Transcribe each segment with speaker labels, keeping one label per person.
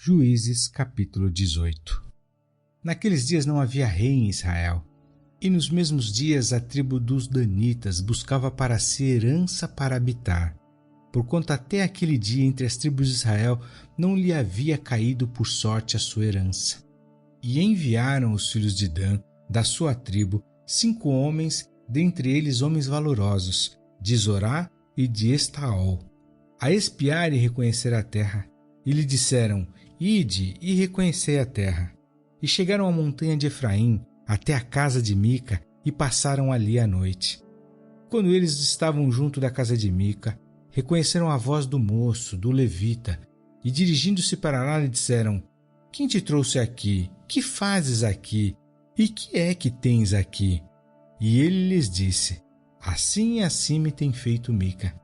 Speaker 1: Juízes capítulo 18. Naqueles dias não havia rei em Israel, e nos mesmos dias a tribo dos Danitas buscava para si herança para habitar, porquanto até aquele dia entre as tribos de Israel não lhe havia caído por sorte a sua herança. E enviaram os filhos de Dan, da sua tribo, 5 homens, dentre eles homens valorosos, de Zorá e de Estaol, a espiar e reconhecer a terra. E lhe disseram: Ide e reconhecei a terra. E chegaram à montanha de Efraim, até a casa de Mica, e passaram ali a noite. Quando eles estavam junto da casa de Mica, reconheceram a voz do moço, do levita, e dirigindo-se para lá lhe disseram: Quem te trouxe aqui? Que fazes aqui? E que é que tens aqui? E ele lhes disse: Assim e assim me tem feito Mica,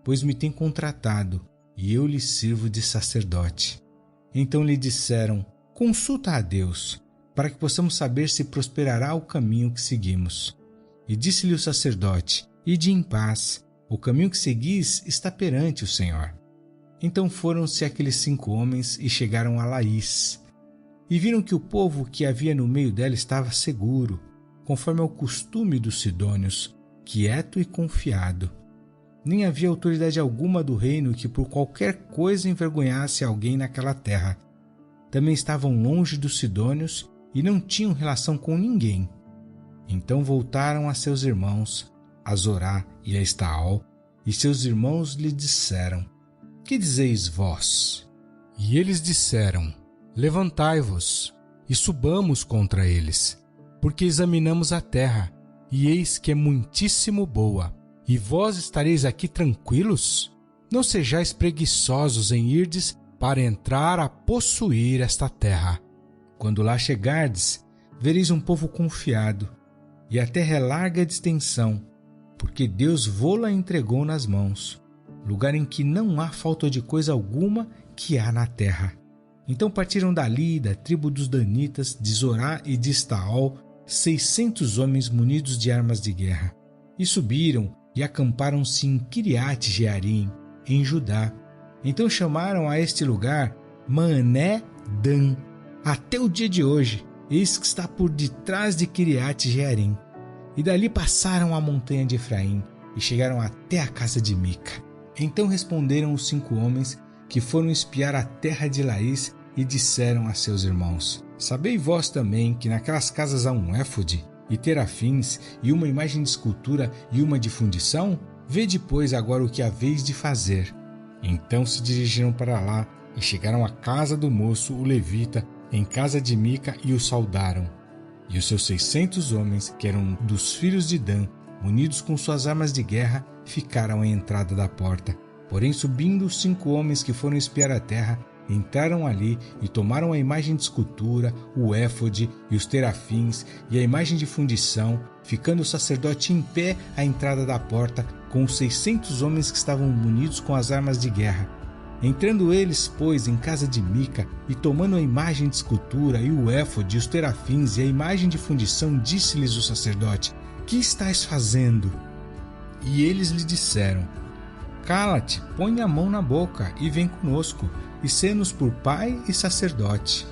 Speaker 1: pois me tem contratado, e eu lhe sirvo de sacerdote. Então lhe disseram: Consulta a Deus, para que possamos saber se prosperará o caminho que seguimos. E disse-lhe o sacerdote: Ide em paz, o caminho que seguis está perante o Senhor. Então foram-se aqueles 5 homens e chegaram a Laís. E viram que o povo que havia no meio dela estava seguro, conforme ao costume dos sidônios, quieto e confiado. Nem havia autoridade alguma do reino que por qualquer coisa envergonhasse alguém naquela terra. Também estavam longe dos sidônios e não tinham relação com ninguém. Então voltaram a seus irmãos, a Zorá e a Estaol, e seus irmãos lhe disseram: Que dizeis vós?
Speaker 2: E eles disseram: Levantai-vos e subamos contra eles, porque examinamos a terra, e eis que é muitíssimo boa. E vós estareis aqui tranquilos? Não sejais preguiçosos em irdes para entrar a possuir esta terra.
Speaker 1: Quando lá chegardes, vereis um povo confiado, e a terra é larga de extensão, porque Deus vô-la entregou nas mãos, lugar em que não há falta de coisa alguma que há na terra. Então partiram dali, da tribo dos Danitas, de Zorá e de Estaol, 600 homens munidos de armas de guerra, e subiram e acamparam-se em Kiriat Jearim, em Judá. Então chamaram a este lugar Maané Dan, até o dia de hoje, eis que está por detrás de Kiriat Jearim. E dali passaram a montanha de Efraim, e chegaram até a casa de Mica. Então responderam os 5 homens que foram espiar a terra de Laís, e disseram a seus irmãos: Sabei vós também que naquelas casas há um éfode, e terafins, e uma imagem de escultura, e uma de fundição? Vede, pois, agora o que haveis de fazer. Então se dirigiram para lá, e chegaram à casa do moço, o levita, em casa de Mica, e o saudaram. E os seus 600 homens, que eram dos filhos de Dan, munidos com suas armas de guerra, ficaram à entrada da porta. Porém, subindo os 5 homens que foram espiar a terra, entraram ali e tomaram a imagem de escultura, o éfode e os terafins e a imagem de fundição, ficando o sacerdote em pé à entrada da porta, com os 600 homens que estavam munidos com as armas de guerra. Entrando eles, pois, em casa de Mica, e tomando a imagem de escultura e o éfode e os terafins e a imagem de fundição, disse-lhes o sacerdote: Que estáis fazendo? E eles lhe disseram: Cala-te, põe a mão na boca e vem conosco, e sê-nos por pai e sacerdote.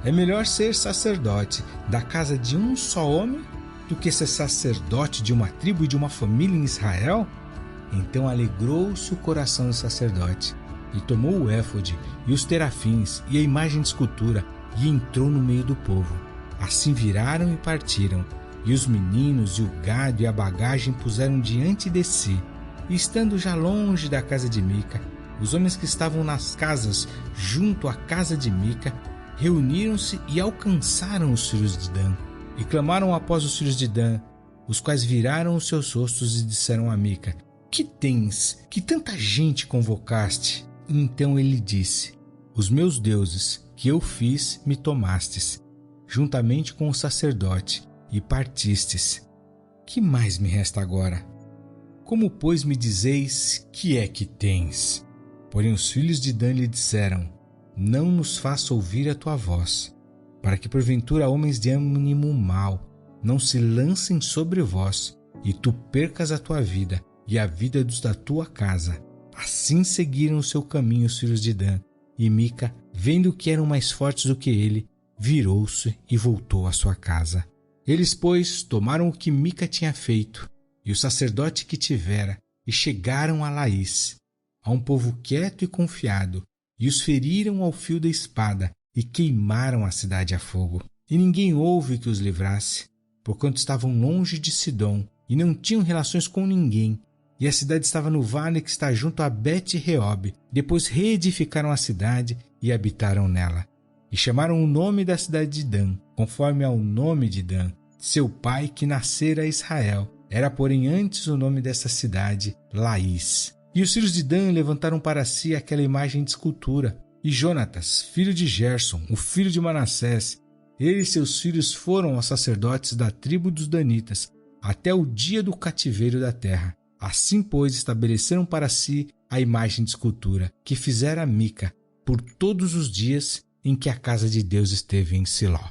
Speaker 1: É melhor ser sacerdote da casa de um só homem do que ser sacerdote de uma tribo e de uma família em Israel? Então alegrou-se o coração do sacerdote, e tomou o éfode e os terafins e a imagem de escultura, e entrou no meio do povo. Assim viraram e partiram, e os meninos e o gado e a bagagem puseram diante de si. E estando já longe da casa de Mica, os homens que estavam nas casas junto à casa de Mica reuniram-se e alcançaram os filhos de Dan, e clamaram após os filhos de Dan, os quais viraram os seus rostos e disseram a Mica: Que tens, que tanta gente convocaste? E então ele disse: Os meus deuses que eu fiz me tomastes, juntamente com o sacerdote, e partistes. Que mais me resta agora? Como, pois, me dizeis que é que tens? Porém os filhos de Dan lhe disseram: Não nos faça ouvir a tua voz, para que porventura homens de ânimo mau não se lancem sobre vós, e tu percas a tua vida e a vida dos da tua casa. Assim seguiram o seu caminho os filhos de Dan, e Mica vendo que eram mais fortes do que ele, virou-se e voltou à sua casa. Eles, pois, tomaram o que Mica tinha feito e o sacerdote que tivera e chegaram a Laís, a um povo quieto e confiado, e os feriram ao fio da espada e queimaram a cidade a fogo. E ninguém houve que os livrasse, porquanto estavam longe de Sidom e não tinham relações com ninguém. E a cidade estava no vale que está junto a Bet-Reob. Depois reedificaram a cidade e habitaram nela. E chamaram o nome da cidade de Dan, conforme ao nome de Dan, seu pai que nascera a Israel. Era, porém, antes o nome dessa cidade, Laís. E os filhos de Dan levantaram para si aquela imagem de escultura. E Jonatas, filho de Gerson, o filho de Manassés, ele e seus filhos foram aos sacerdotes da tribo dos Danitas, até o dia do cativeiro da terra. Assim, pois, estabeleceram para si a imagem de escultura que fizera Mica por todos os dias em que a casa de Deus esteve em Siló.